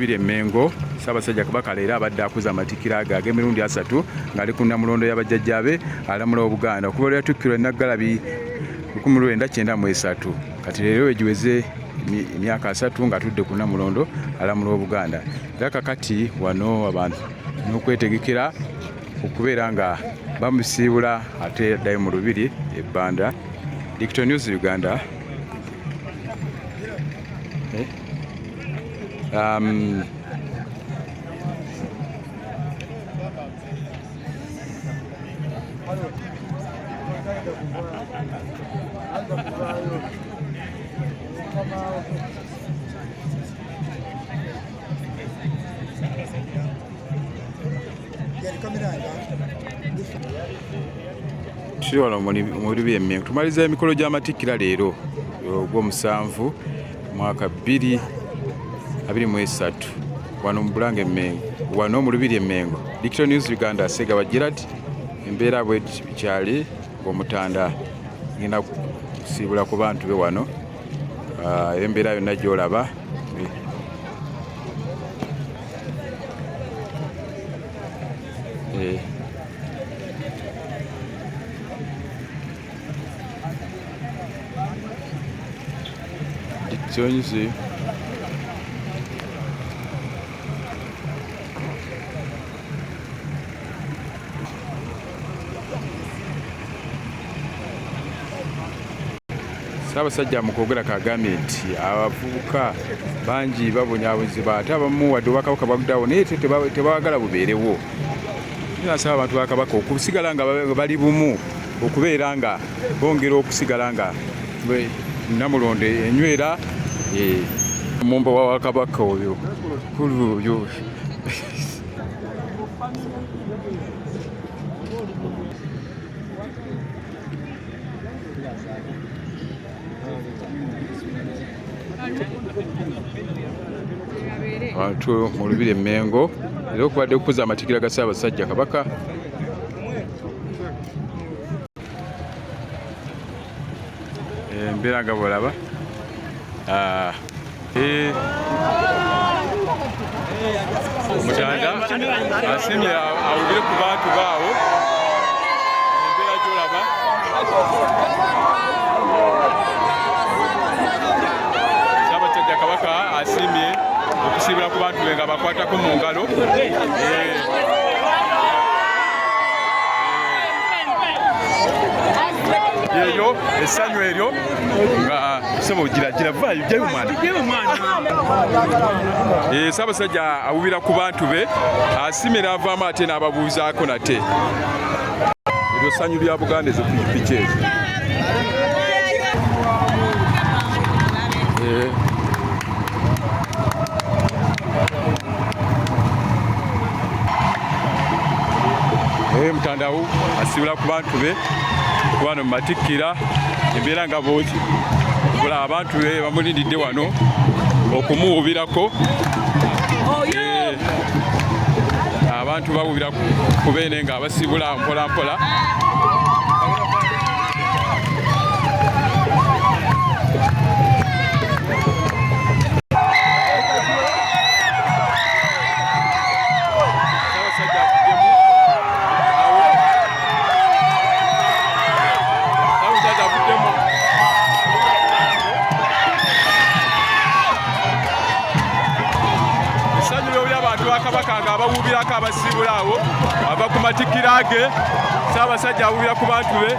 Lubiri Mengo Ssaabasajja Kabaka leero abadde akuza amatikkira ge ag'emirundi 3 ng'ali ku Nnamulondo y'abajjajjaabe alamula Obuganda okuva lwe yatukkirwa Nnaggalabi 1993 kati leero wegiweze emyaka 3 ng'atudde ku Nnamulondo alamula Obuganda era kakati wano abantu n'okwetegekera okubeera nga bamusiibula ate addayo mu Lubiri ebbanda. Digital News Uganda. Tuli wano mu Lubiri Mengo tumaliza emikolo gy'amatikkira leero ogw'omusanvu mwaka 2023 wano mu Bulange Mengo wano mu Lubiri Mengo. Digital News Uganda Segawa Gerard embeera bwe kyali ng'omutanda ngenda kusiibula ku bantu be wano embeera yonna gy'olaba Sonyizi Ssaabasajja mu kwogera kagambye nti abavubuka bangi babonyaabonyezebwa ate abamu wadde obwakabaka baguddawo naye tebawagala bubeerewo. Nasaba abantu ba Kabaka okusigala nga bali bumu okubeera nga bongera okusigala nga Nnamulondo enywera mumba wa Kabaka oyo kulu oyo abantu mu Lubiri Mengo era okubadde okukuza amatikkira ga Ssaabasajja Kabaka embeera nga bw'olaba omutanda asimye awulire ku bantu baawo embeera gy'olaba Ssaabasajja Kabaka asiimye okusiibula ku bantu be nga bakwatako mu ngalo yeyo essanyu eryo nga sebo gira vaayo jjayo mwana Ssaabasajja awubira ku bantu be asimira avaamu ate n'ababuuzaako nate eryo ssanyu lya Buganda ezo pikipiki ezo mutandawo asiibula ku bantu be wano mu matikkira embeera nga bwoti bula abantu be bamulindidde wano okumuwubirako abantu bawubira ku beene nga abasiibula mpola mpola Kabaka nga abawubirako abasiibula awo ava ku matikkira ge Ssaabasajja awubira ku bantu be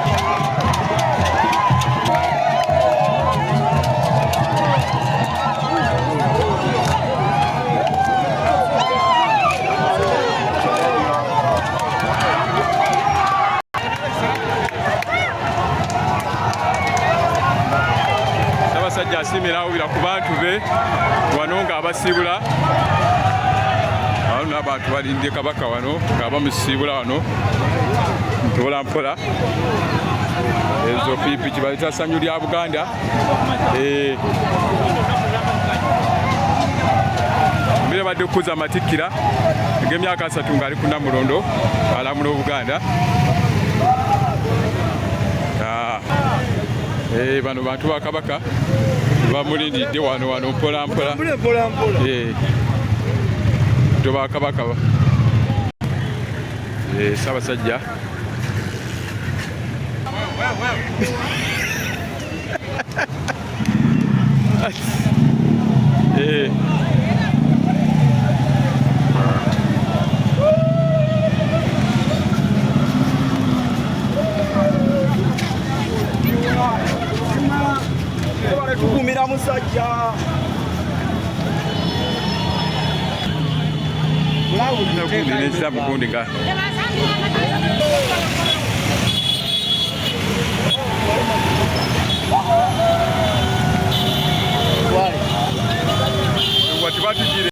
Ssaabasajja asiimira awubira ku bantu be wano nga abasiibula n'abantu balindye Kabaka wano nga bamusiibula wano mpola mpola ezo pikipiki baleta ssanyu lya Buganda mbere badde okukuza amatikkira ag'emyaka 3 ng'ali ku Nnamulondo alamula Obuganda bano bantu ba Kabaka bamulindidde wano mpola mpola tudde ba Kabaka Ssaabasajja tukumira musajja mugundi nga wati batugire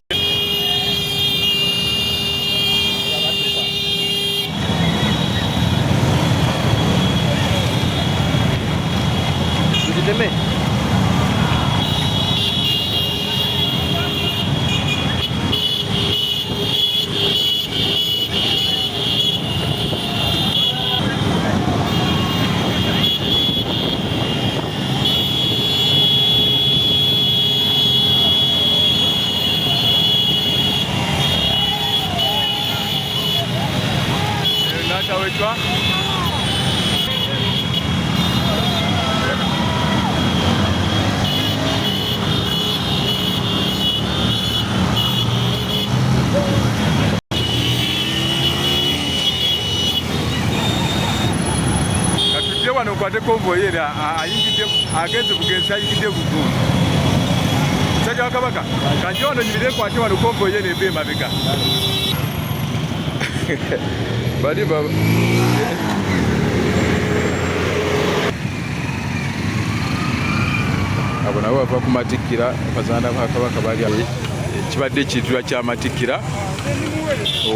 tugiteme natawetwa katujje wano kwate konvoyi era ayingidde agenze bugenzi ayingidde bugundu musajja wa Kabaka kanti wano nyirire kwate wano konvoyi era eva emabega bali baba abo nabo bava ku matikkira bazaana ba Kabaka bali kibadde ekiyitibwa kya matikkira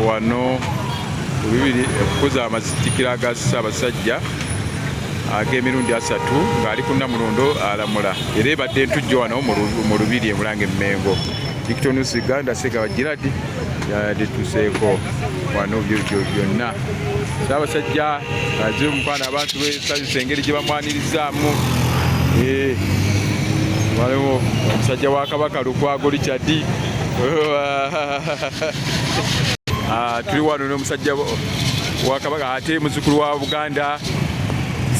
wano bibiri okukuza amatikkira ga Ssaabasajja ag'emirundi 3 ng'ali ku Nnamulondo alamula era ebadde entujjo wano mu Lubiri e Mulange Mmengo Victornews Uganda Seka Giradi yadetuseeko wano byonna Ssaabasajja aze omukwana abantu besanyusa engeri gye bamwanirizaamu waliwo omusajja wa Kabaka Lukwago Richard tuli wano n'omusajja wa Kabaka ate muzzukulu wa Buganda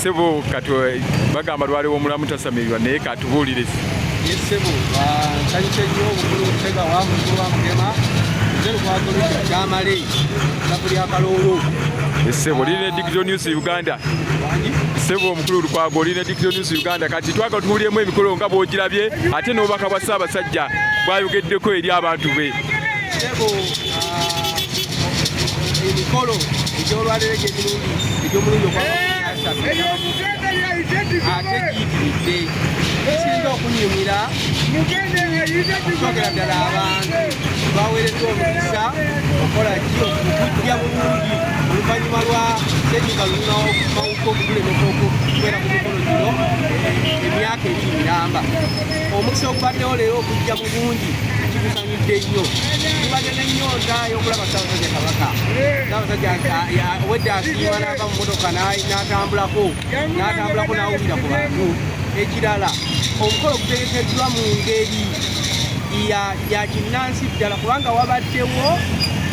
Sebo kati bagamba lwaliwo omulamu tasamirirwa naye katubuulire Sebo nsanyuse nnyo obukulu Sega wa mukulu wa Mugema Lukwago Richard Kyamale Sabuli Akalolo Sebo lirina Digital News Uganda Sebo omukulu Lukwago lirina Digital News Uganda kati twagala tuwuliemu emikolo nga bw'ogirabye ate n'obubaka bwa Ssaabasajja bwayogeddeko eri abantu be Sebo emikolo egy'olwaleero egy'omulundi ate giyitiridde ekisinga okunyumira okusogera ddala abantu baweereddwa omukisa okola ki okujja bulungi oluvannyuma lwa ssenyiga lunamawuka okugulemeka okubeera ku mikolo gino emyaka ebiri miramba omukisa ogubaddewo leero okujja bulungi kikusanyudde nnyo tubadde n'ennyonta y'okulaba Ssaabasajja Kabaka Ssaabasajja wedde asiima n'ava mu motoka n'atambulako n'awulira ku bantu ekirala omukolo gutegekeddwa mu ngeri ya kinnansi ddala kubanga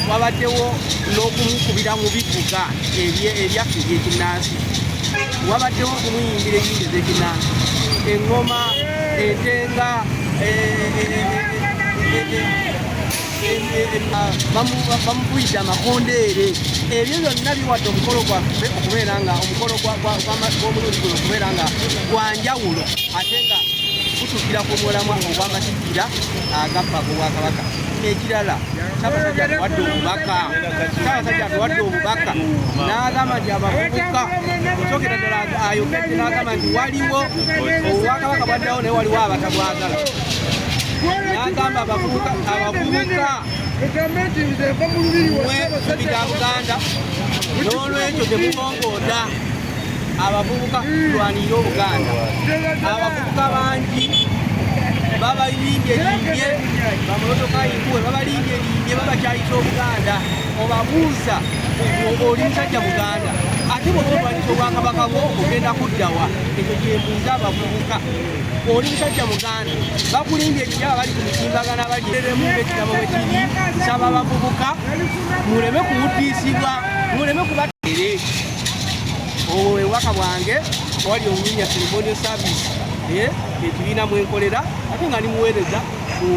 wabaddewo n'okumukubira mu bivuga ebyaffe ebyekinnansi wabaddewo okumuyingira ennyimbe z'ekinnansi eŋŋoma entenga bamuvuyidde amakondeere ebyo byonna biwadde omukolo gwaffe okubeera nga omukolo gw'omulundi guno okubeera nga gwanjawulo ate nga gutukira ku mulamwa ogw'amatikkira agappa obwakabaka ekirala Ssaabasajja atuwadde obubaka n'agamba nti abavubuka okusokera ddala ayogedde n'agamba nti waliwo obwakabaka bwaddawo naye waliwo abatabwagala n'agamba abavubuka mwe Buganda n'olwekyo temubongooda abavubuka tulwanirire Obuganda abavubuka bangi babalimbye bamulotoka yikuwe babalimbye babakyayisa Obuganda obabuuza oli musajja Buganda ate bw'olwanyisa obwakabaka bwo ogenda kuddawa ekyo kyembuuza abavubuka oli musajja muganda bakulimbye ekiraba bali ku mitimbagana bagireremu ng'ekirabo bwe kiri nsaba abavubuka muleme kuwuddiisibwa muleme kubatere obwo ewaka bwange wali omunya ceremonial service ekibiina mwenkolera ate nga nimuweereza ku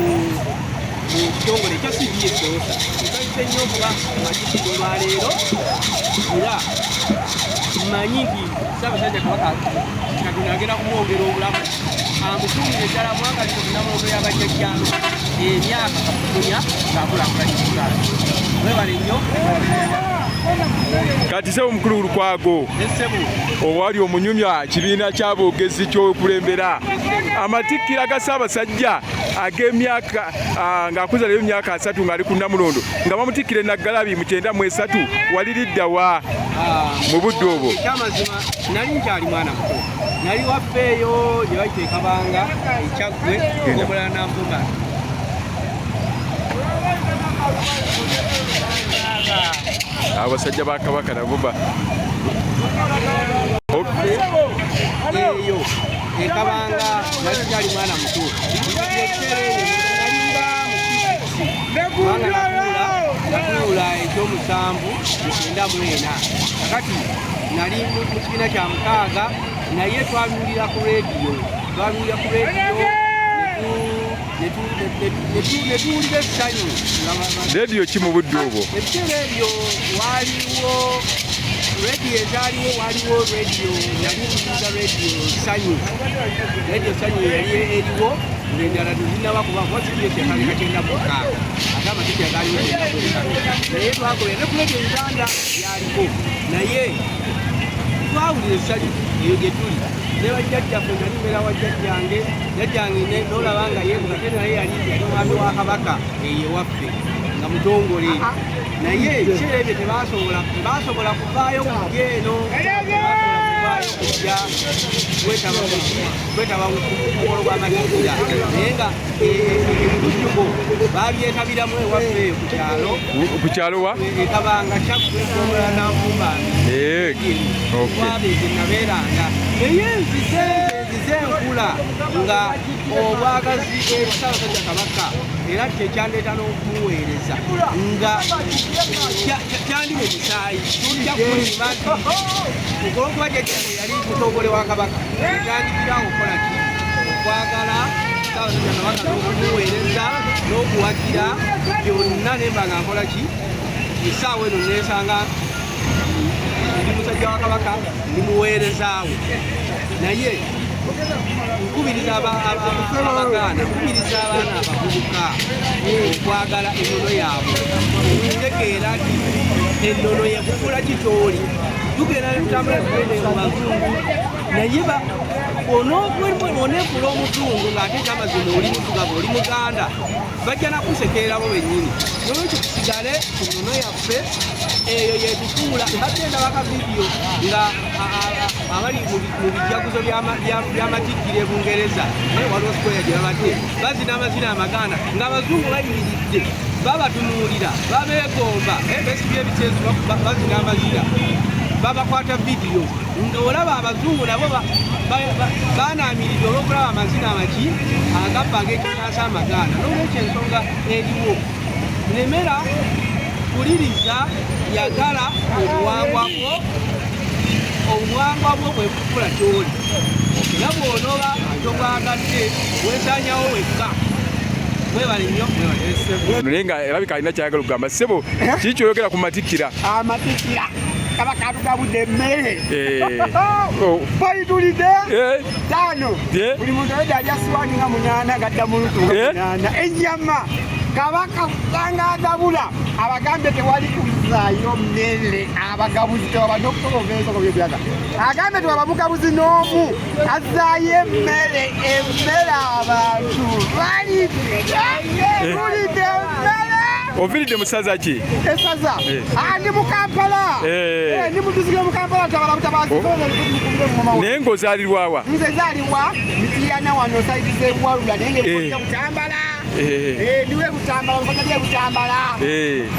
kitongole ekya CBS osa ekayise nnyo okuba matikkira olwaleero era mmanyi nti Ssaabasajja Kabaka Katonda agenda kumwongera obulamu amukuumire ddala mwangalire ku Nnamulondo y'abajjajjano emyaka kafukunya ng'akulaakulanya webale nnyo. Kati sebo mukulu Lukwago owali omunyumya kibiina ky'aboogezi ky'okulembera amatikkira ga Ssaabasajja ag'emyaka ng'akuza leero emyaka 3 ng'ali ku Nnamulondo nga bamutikkira Nnaggalabi mu 93 wali liddawa mu budde obwo. Ekyamazima nali nkyali mwana muto nali waffeeyo gye bayita Kabanga ekyaggwe ogombolola Nanvuma. Abasajja ba Kabaka nabo ba eyo Kabanga nali nkyali mwana muto natuula ekyomusanvu 94 kakati nali mu kibiina kya 6 naye twabiwulira ku rediyo netuwulira Essanyu. Rediyo ki mu budde obwo? Ebiseera ebyo waliwo rediyo ezaaliwo waliwo rediyo yali nziza rediyo Essanyu yali eriwo ng'endala tezinaba kuba kuba CBS yakaleka 96 ate amatikkira gaaliwo 96 naye twakolera ne ku rediyo Uganda yaliko naye twawulira Essanyu eyo gye tuli ne bajjajjaffe nga nimera wa jjajjange n'olaba nga yeebuka te naye yali mwami wa Kabaka ewaffe nga mutongole naye ebiseera ebyo tebasobola kuvaayo kujja eno kujja kwetaba mukolo gw'amatikkira naye nga ebikujjuko babyetabiramu ewaffe ku kyalo wa Kabanga kyakuomola Nanvuma wabeeze nabeeranga naye nzize enkula nga obwagazi Ssaabasajja Kabaka era kyekyandeeta n'okumuweereza nga kyandi mu musaayi tujja kulimba nti olwokuba jjajjange yali mutongole wa Kabaka etandikirawo okukola ki okwagala Ssaabasajja Kabaka n'okumuweereza n'okuwagira byonna nemba nga nkola ki essaawa eno neesanga ndi musajja wa Kabaka ndimuweerezaawo naye nkubiriza abaganda nkubiriza abaana abavubuka okwagala ennono yaabwe okutegeera nti ennono yekukula kitooli tugenda netutambula tugende mu bazungu naye oneefula omuzungu ng'ate ekyamazima oli mutugavu oli muganda bajja nakusekererabo bennyini nolwekyo tusigale ku nnono yaffe eyo yetufuula bagenda bakavidiyo nga abali mu bijaguzo by'amatikkira e Bungereza naye waliwo sikoya gye babadde bazina amazina amaganda ng'abazungu bayimiridde babatunuulira babeegomba besibye ebiceezu bazina amazina babakwata vidiyo olaba abazungu nabo banaamiridde olw'okulaba amazina amaki agabba ag'ekinaasa amaganda n'olwekyo ensonga eriwo nemera kuliriza yagala obuwangwa bwo bwekukula kyoli era bw'onooba togwagadde weesanyawo wekka mwebale nnyo naye nga erabika alina kyayagala okugamba ssebo kiki kyoyogera ku matikkira amatikkira Kabaka atugabudde emmere bayitulidde 5 buli muntu awedde alya siwaani nga 8 gadda mu lutu 8 ennyama Kabaka kusanga agabula abagambye tewali kuzaayo mmere abagabuzi tewabadde okusobola ogeesoko byebyaga agambye tewabamugabuzi n'omu azaayo emmere abantu tulidde emmere. Oviridde mu ssaza ki? Essaza ndi mu Kampala ndi mutuzige mu Kampala tabala butabazi naye ng'ozaalirwa wa? Nze zaalibwa Mityana wano sayidi z'Ebuwalula naye ng'ekojja Butambala niwe Butambala musajja Butambala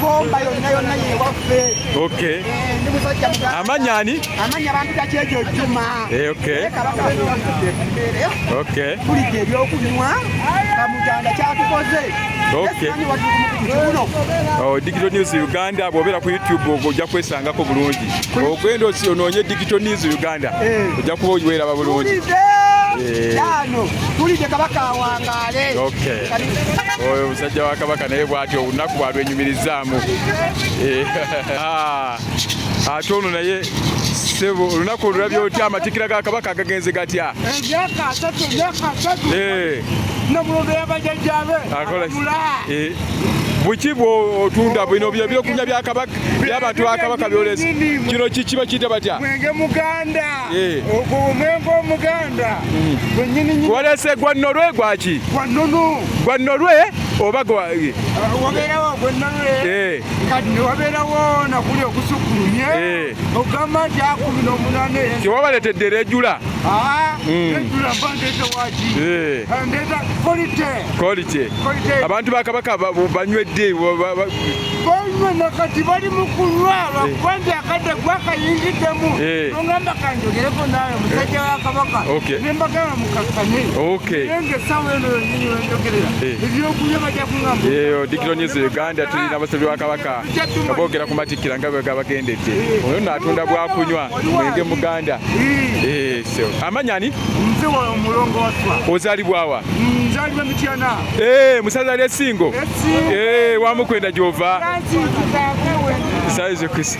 bomba yonna yewaffe okay ndi musajja muganda amanya ani amanya bampita Kyejo Juma okay Kabaka okay kulidde ebyokunywa kamuganda kyatukoze okay Digital News Uganda bw'obeera ku YouTube ojja kwesangako bulungi ogenda onoonye Digital News Uganda ojja kuba ogiweeraba bulungi tulidde Kabaka awangaale oyo musajja wa Kabaka naye bw'atyo olunaku bwalwenyumirizaamu ate ono naye sebo olunaku olulabye otya amatikkira ga Kabaka agagenze gatya emyaka 3 Nnamulondo y'abajjajjaabe buki bw'otunda bino byokunywa bya Kabaka by'abantu ba Kabaka byolesa kino kiba kiyita batya mwenge muganda ogwo omwenge omuganda walese gwa Norwe gwaki gwa Norwe oba wabeerawo gwa Norwe kati ne wabeerawo nakuli ogusukulumye ogamba nti 18 tiwabaletedde erejjula ejjula mba ndeeta waki ndeeta kolite abantu ba Kabaka banywedde banywa nakati bali mu kunywa lwakuba nti akadde gwakayingiddemu nongamba kanjogereko naawe musajja wa Kabaka nembagamba mukakkane naye ngaessaawa eno yonyini wenjogerera ebyokunywa bajja kuŋamba Digital News Uganda tulina abasabi wa Kabaka boogera ku matikkira nga bwe gabagendedde oyo n'atunda bwakunywa mwenge muganda amanya ani nze wa omulongo waswa ozaalibwawa nzaalibwa Mityana musaza ali Essingo wamukwenda gy'ova saizo kusi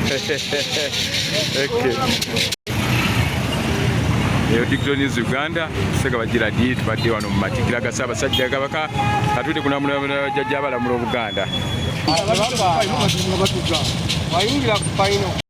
Digital News Uganda sega bagira di tubadde wano mu matikkira ga Ssaabasajja Kabaka atudde ku Nnamulondo jjajja abalamula Obuganda wayingira ku final